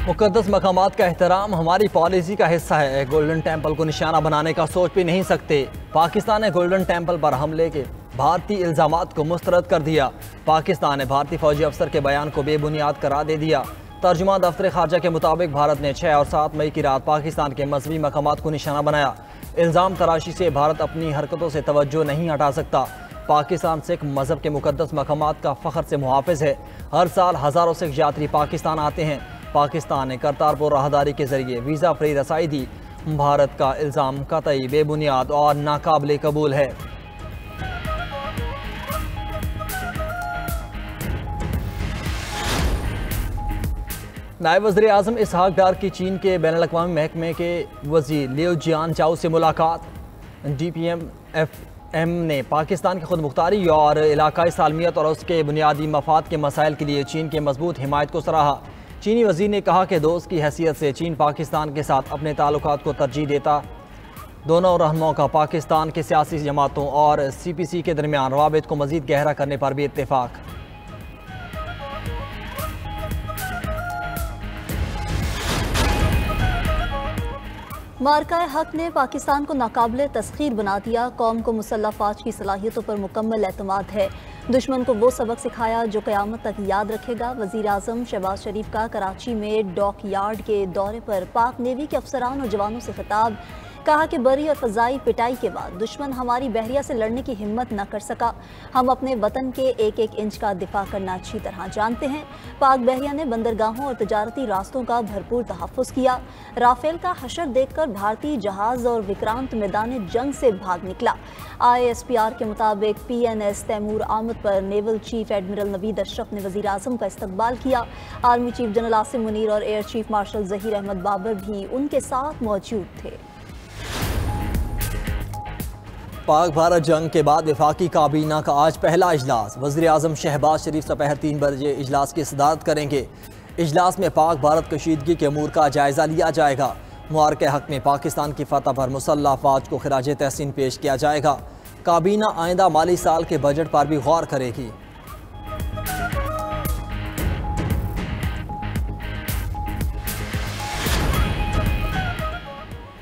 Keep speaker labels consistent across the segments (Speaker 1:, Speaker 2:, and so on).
Speaker 1: मुक़द्दस मकामात का एहतराम हमारी पॉलिसी का हिस्सा है। गोल्डन टेम्पल को निशाना बनाने का सोच भी नहीं सकते। पाकिस्तान ने गोल्डन टेम्पल पर हमले के भारतीय इल्ज़ामात को मुस्तरद कर दिया। पाकिस्तान ने भारतीय फौजी अफसर के बयान को बेबुनियाद करार दे दिया। तर्जुमा दफ्तर खारजा के मुताबिक भारत ने 6 और 7 मई की रात पाकिस्तान के मजहबी मकामात को निशाना बनाया। इल्ज़ाम तराशी से भारत अपनी हरकतों से तवज्जो नहीं हटा सकता। पाकिस्तान सिख मजहब के मुक़द्दस मकामात का फ़ख्र से मुहाफ़िज़ है। हर साल हज़ारों सिख यात्री पाकिस्तान आते हैं। पाकिस्तान ने करतारपुर राहदारी के जरिए वीज़ा फ्री रसाई दी। भारत का इल्ज़ाम कतई बेबुनियाद और नाकाबिले कबूल है। नायब वज़ीर आज़म इसहाक डार की चीन के बैनुल अक़वामी महकमे के वज़ीर लियो जियानचाओ से मुलाकात। DPMFM ने पाकिस्तान की खुद मुख्तारी और इलाकाई सालमियत और उसके बुनियादी मफाद के मसाइल के लिए चीन के मजबूत हिमायत को सराहा। चीनी वज़ीर ने कहा कि दोस्त की हैसियत से चीन पाकिस्तान के साथ अपने ताल्लुकात को तरजीह देता। दोनों रहनुमाओं का पाकिस्तान के सियासी जमातों और CPC के दरमियान रवाबित को मज़ीद गहरा करने पर भी इत्तेफाक।
Speaker 2: मार्का हक ने पाकिस्तान को नाकाबिले तस्खीर बना दिया। कौम को मुसल्लह फ़ौज की सलाहियतों पर मुकम्मल एतमाद है। दुश्मन को वो सबक सिखाया जो क़यामत तक याद रखेगा। वज़ीर आज़म शहबाज शरीफ का कराची में डॉक यार्ड के दौरे पर पाक नेवी के अफसरान और जवानों से खिताब। कहा कि बरी और फ़ज़ाई पिटाई के बाद दुश्मन हमारी बहरिया से लड़ने की हिम्मत न कर सका। हम अपने वतन के एक एक इंच का दिफा करना अच्छी तरह जानते हैं। पाक बहरिया ने बंदरगाहों और तजारती रास्तों का भरपूर तहफ़्फ़ुज़ किया। राफेल का हशर देखकर भारतीय जहाज़ और विक्रांत मैदान जंग से भाग निकला। ISPR के मुताबिक PNS तैमूर आमद पर naval chief admiral Naveed Ashraf ने वज़ीर आज़म का इस्तकबाल किया। Army chief general Asim Munir और air chief marshal Zaheer Ahmed Babar भी उनके साथ मौजूद थे।
Speaker 1: पाक भारत जंग के बाद वफाकी काबीना का आज पहला इजलास। वज़ीर आज़म शहबाज शरीफ दोपहर 3 बजे इजलास की सदारत करेंगे। इजलास में पाक भारत कशीदगी के अमूर का जायज़ा लिया जाएगा। मुआरके हक में पाकिस्तान की फतह पर मुसल्लह फ़ौज को खिराज तहसीन पेश किया जाएगा। काबीना आइंदा माली साल के बजट पर भी गौर करेगी।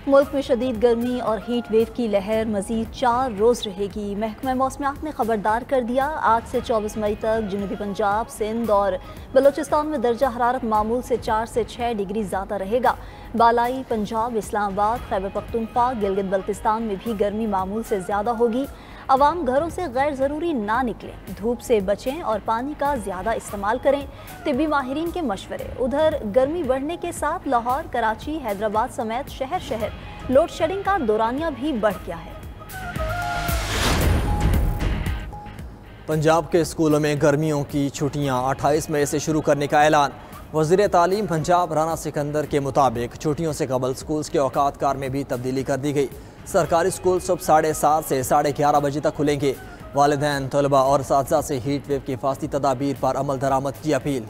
Speaker 2: मुल्क में शदीद गर्मी और हीट वेव की लहर मजीद 4 रोज़ रहेगी। महकमा मौसमियात ने खबरदार कर दिया। आज से 24 मई तक जनूबी पंजाब, सिंध और बलोचिस्तान में दर्जा हरारत मामूल से 4 से 6 डिग्री ज़्यादा रहेगा। बालाई पंजाब, इस्लामाबाद, खैबर पख्तूनख्वा, गिलगित बल्तिस्तान में भी गर्मी मामूल से ज़्यादा होगी। अवाम घरों से गैर ज़रूरी ना निकलें, धूप से बचें और पानी का ज़्यादा इस्तेमाल करें। तिब्बी माहिरीन के मशवरे। उधर गर्मी बढ़ने के साथ लाहौर, कराची, हैदराबाद समेत शहर लोड शेडिंग का दौरानिया भी बढ़ गया है।
Speaker 1: पंजाब के स्कूलों में गर्मियों की छुट्टियां 28 मई से शुरू करने का ऐलान। वज़ीर तालीम पंजाब राना सिकंदर के मुताबिक छुट्टियों से कबल स्कूल्स के औकात कार में भी तब्दीली कर दी गई। सरकारी स्कूल सुबह 7:30 से 11:30 बजे तक खुलेंगे। वालिदैन, तलबा और असातिज़ा से हीट वेव की हिफाजती तदाबीर पर अमल दरामद की अपील।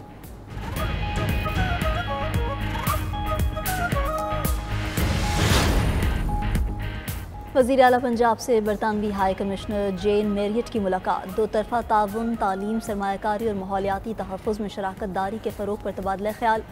Speaker 2: वज़ीर आला पंजाब से बरतानवी हाई कमिश्नर जेन मेरियट की मुलाकात। दो तरफ़ा ताउन, तालीम, सरमायाकारी और माहौलियाती तहफ़्फ़ुज़ में शराकत दारी के फ़रोग़ पर तबादला ख्याल।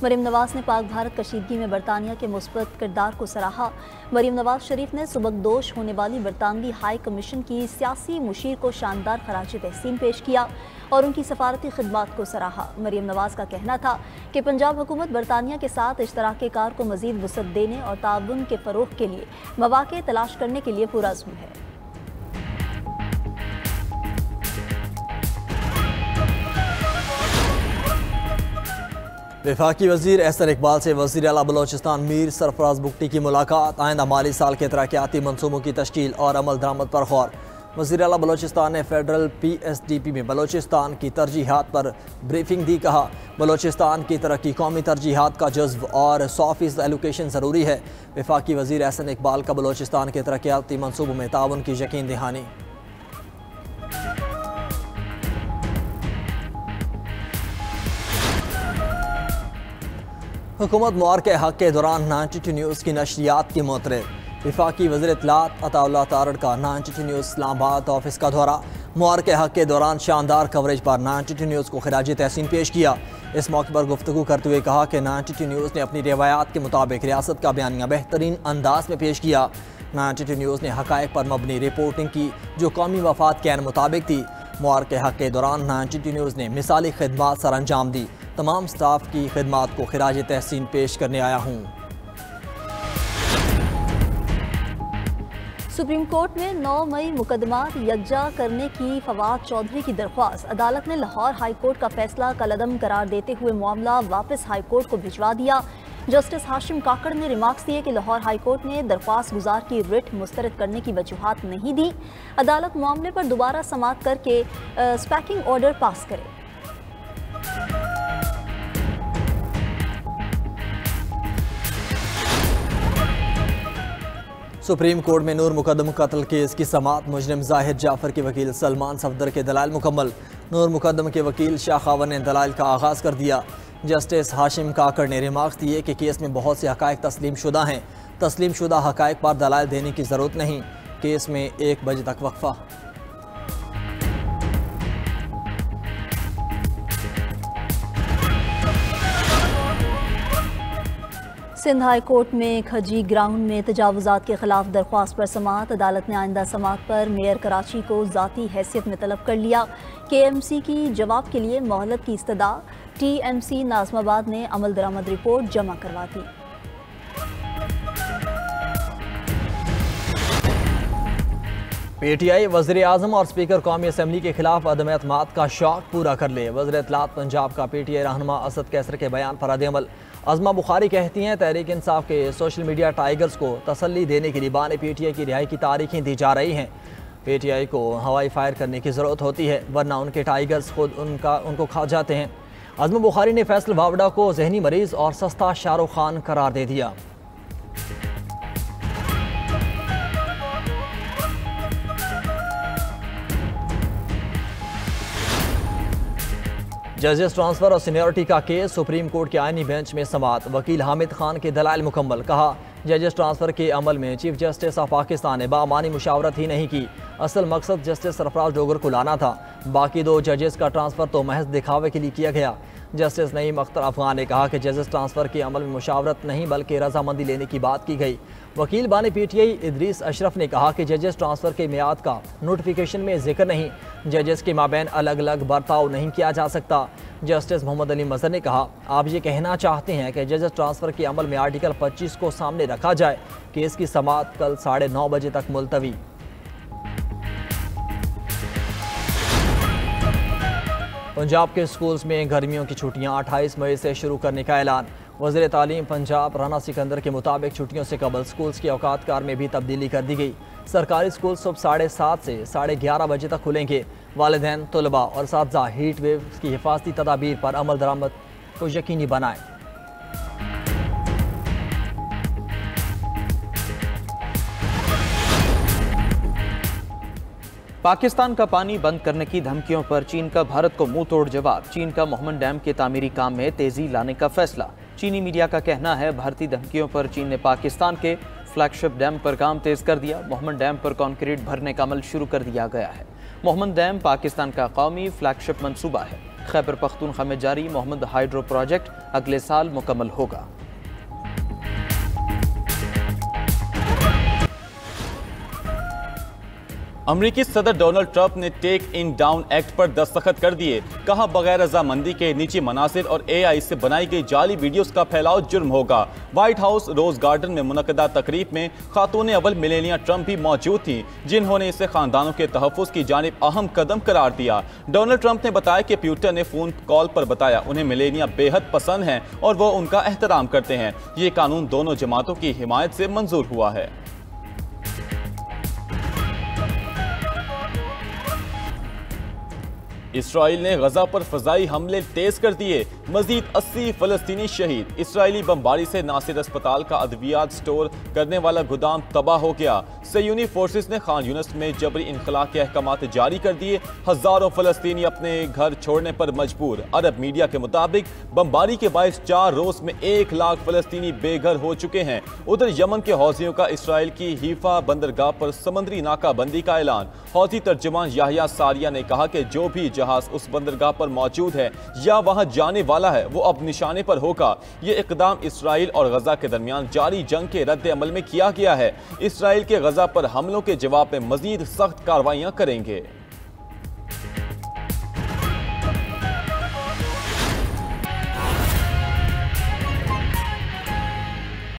Speaker 2: मरीम नवाज़ ने पाक भारत कशीदगी में बरतानिया के मुस्बत किरदार को सराहा। मरीम नवाज़ शरीफ ने सुबकदोश होने वाली बरतानवी हाई कमीशन की सियासी मुशीर को शानदार खराज तहसीन पेश किया और उनकी सफारती खिदमात को सराहा। मरीम नवाज़ का कहना था कि पंजाब हुकूमत बरतानिया के साथ इश्तराके कार को मज़ीद वुसअत देने और ताउन के फ़रोग़ के लिए मौक़े तलाश करने के लिए पुरअज़्म है।
Speaker 1: वफाकी वज़ीर एहसन इकबाल से वज़ीर आला बलोचिस्तान मीर सरफराज बुगटी की मुलाकात। आइंदा माली साल के तरक्याती मनसूबों की तश्कील और अमल दरामद पर गौर। वज़ीर आला बलोचिस्तान ने फेडरल PSDP में बलोचिस्तान की तरजीहात पर ब्रीफिंग दी। कहा, बलोचिस्तान की तरक्की कौमी तरजीहात का जज्ब और 100% एलोकेशन ज़रूरी है। वफाकी वज़ीर एहसन इकबाल का बलोचिस्तान के तरक्याती मनसूबों में ताउन की यकीन दहानी। हुकूमत मुआरके हक के दौरान 92 न्यूज़ की नशरियात की मोतरे। वफाकी वज़ीर इत्तलात अताउल्लाह तारड़ का 92 न्यूज़ इस्लामाबाद ऑफिस का दौरा। मुआरके हक के दौरान शानदार कवरेज पर 92 न्यूज़ को खिराज तहसीन पेश किया। इस मौके पर गुफ्तगू करते हुए कहा कि 92 न्यूज़ ने अपनी रिवायात के मुताबिक रियासत का बयानिया बेहतरीन अंदाज में पेश किया। 92 न्यूज़ ने हक़ाइक़ पर मबनी रिपोर्टिंग की जो कौमी वफाद के मुताबिक थी। मुबारक हक़ के दौरान 92 न्यूज़ ने मिसाली खिदमात सर अंजाम दी। तमाम स्टाफ की खिदमात को खिराज तहसीन पेश करने आया हूँ।
Speaker 2: सुप्रीम कोर्ट में 9 मई मुकदमा यकजा करने की फवाद चौधरी की दरख्वास्त। अदालत ने लाहौर हाई कोर्ट का फैसला कलअदम करार देते हुए मामला वापस हाई कोर्ट को भिजवा दिया। जस्टिस हाशिम काकड़ ने रिमार्क्स दिए कि लाहौर हाई कोर्ट ने दरख्वास्त गुजार की रिट मुस्तरद करने की वजूहात नहीं दी। अदालत मामले पर दोबारा समाअत करके स्पैकिंग ऑर्डर पास करे।
Speaker 1: सुप्रीम कोर्ट में नूर मुकदम कत्ल केस की समाअत। मुजरिम जाहिर जाफर के वकील सलमान सफदर के दलाइल मुकम्मल। नूर मुकदम के वकील शाह खावर ने दलाइल का आगाज़ कर दिया। जस्टिस हाशिम काकड़ ने रिमार्क्स दिए कि केस में बहुत से हक़ाइक़ तस्लीम शुदा हैं। तस्लीम शुदा हक़ाइक़ पर दलाइल देने की ज़रूरत नहीं। केस में 1 बजे तक वक्फा।
Speaker 2: सिंध हाई कोर्ट में खजी ग्राउंड में तजावुज़ात के खिलाफ दरख्वास्त पर समाअत। अदालत ने आइंदा समाअत पर मेयर कराची को ज़ाती हैसियत में तलब कर लिया। KMC की जवाब के लिए मोहलत की इस्तदा। TMC नाज़माबाद ने अमल दरामद रिपोर्ट जमा करवा दी।
Speaker 1: PTI वज़ीर आज़म और स्पीकर कौमी असम्बली के खिलाफ अदम एतमाद का शौक पूरा कर ले। वज़ीर इत्तलात पंजाब का PTI रहनुमा असद कैसर के बयान पर रद्द-ए-अमल। अज़मा बुखारी कहती हैं तहरीक इंसाफ के सोशल मीडिया टाइगर्स को तसल्ली देने के लिए बाने PTI की रिहाई की तारीखें दी जा रही हैं। PTI को हवाई फायर करने की ज़रूरत होती है वरना उनके टाइगर्स खुद उनको खा जाते हैं। अज़मा बुखारी ने फैसल वावड़ा को जहनी मरीज और सस्ता शाहरुख खान करार दे दिया। जजेस ट्रांसफर और सीनियरिटी का केस। सुप्रीम कोर्ट के आईनी बेंच में समाअत। वकील हामिद खान के दलाइल मुकम्मल। कहा जजेस ट्रांसफर के अमल में चीफ जस्टिस ऑफ पाकिस्तान ने बामानी मुशावरत ही नहीं की। असल मकसद जस्टिस सरफराज डोगर को लाना था। बाकी 2 जजेस का ट्रांसफर तो महज दिखावे के लिए किया गया। जस्टिस नईम अख्तर अफगान ने कहा कि जजेस ट्रांसफर के अमल में मुशावरत नहीं बल्कि रजामंदी लेने की बात की गई। वकील बाने PTI इदरीस अशरफ ने कहा कि जजेस ट्रांसफर के मियाद का नोटिफिकेशन में जिक्र नहीं। जजेस के माबैन अलग अलग बर्ताव नहीं किया जा सकता। जस्टिस मोहम्मद अली मजहर ने कहा आप ये कहना चाहते हैं कि जजेस ट्रांसफर के अमल में आर्टिकल 25 को सामने रखा जाए। केस की समाअत कल 9:30 बजे तक मुलतवी। पंजाब के स्कूल्स में गर्मियों की छुट्टियां 28 मई से शुरू करने का ऐलान। वज़ीर तालीम पंजाब राना सिकंदर के मुताबिक छुट्टियों से कबल स्कूल्स के औकात कार में भी तब्दीली कर दी गई। सरकारी स्कूल सुबह 7:30 से 11:30 बजे तक खुलेंगे। वालिदैन, तलबा और साथीज़ा हीट वेव की हिफाजती तदाबीर पर अमल दरामद को यकीनी बनाएं।
Speaker 3: पाकिस्तान का पानी बंद करने की धमकियों पर चीन का भारत को मुंह तोड़ जवाब। चीन का मोहम्मद डैम के तामीरी काम में तेजी लाने का फैसला। चीनी मीडिया का कहना है भारतीय धमकियों पर चीन ने पाकिस्तान के फ्लैगशिप डैम पर काम तेज कर दिया। मोहम्मद डैम पर कंक्रीट भरने का अमल शुरू कर दिया गया है। मोहम्मद डैम पाकिस्तान का कौमी फ्लैगशिप मंसूबा है। खैबर पख्तूनख्वा में जारी मोहम्मद हाइड्रो प्रोजेक्ट अगले साल मुकम्मल होगा।
Speaker 4: अमरीकी सदर डोनाल्ड ट्रंप ने टेक इन डाउन एक्ट पर दस्तखत कर दिए। कहा बगैर रजामंदी के निजी मनासिर और AI से बनाई गई जाली वीडियोस का फैलाव जुर्म होगा। व्हाइट हाउस रोज गार्डन में मुनक्कदा तकरीब में खातून अव्वल मेलेनिया ट्रंप भी मौजूद थी जिन्होंने इसे खानदानों के तहफ़्फ़ुज़ की जानिब अहम कदम करार दिया। डोनाल्ड ट्रंप ने बताया कि ट्विटर ने फ़ोन कॉल पर बताया उन्हें मेलेनिया बेहद पसंद हैं और वो उनका एहतराम करते हैं। ये कानून दोनों जमातों की हिमायत से मंजूर हुआ है। इसराइल ने गजा पर फजाई हमले तेज कर दिए। मजीद 80 फलस्तीनी शहीद। इसराइली बमबारी से नासिर अस्पताल का अद्वियात स्टोर करने वाला गोदाम तबाह हो गया। सयूनी फोर्सेस ने खान यूनिस में जबरी इनखला के अहकामात जारी कर दिए। हजारों फलस्तीनी अपने घर छोड़ने पर मजबूर। अरब मीडिया के मुताबिक बमबारी के बायस 4 रोज में 1 लाख फलस्तीनी बेघर हो चुके हैं। उधर यमन के हौजियों का इसराइल की हीफा बंदरगाह पर समंदरी नाकाबंदी का ऐलान। हौजी तर्जुमान याहिया सारिया ने कहा कि जो भी जहाज उस बंदरगाह पर मौजूद है या वहां जाने वाला वाला है वो अब निशाने पर होगा। ये इकदाम इसराइल और गजा के दरमियान जारी जंग के रद्द अमल में किया गया है। इसराइल के गजा पर हमलों के जवाब में मजीद सख्त कार्रवाइयां करेंगे।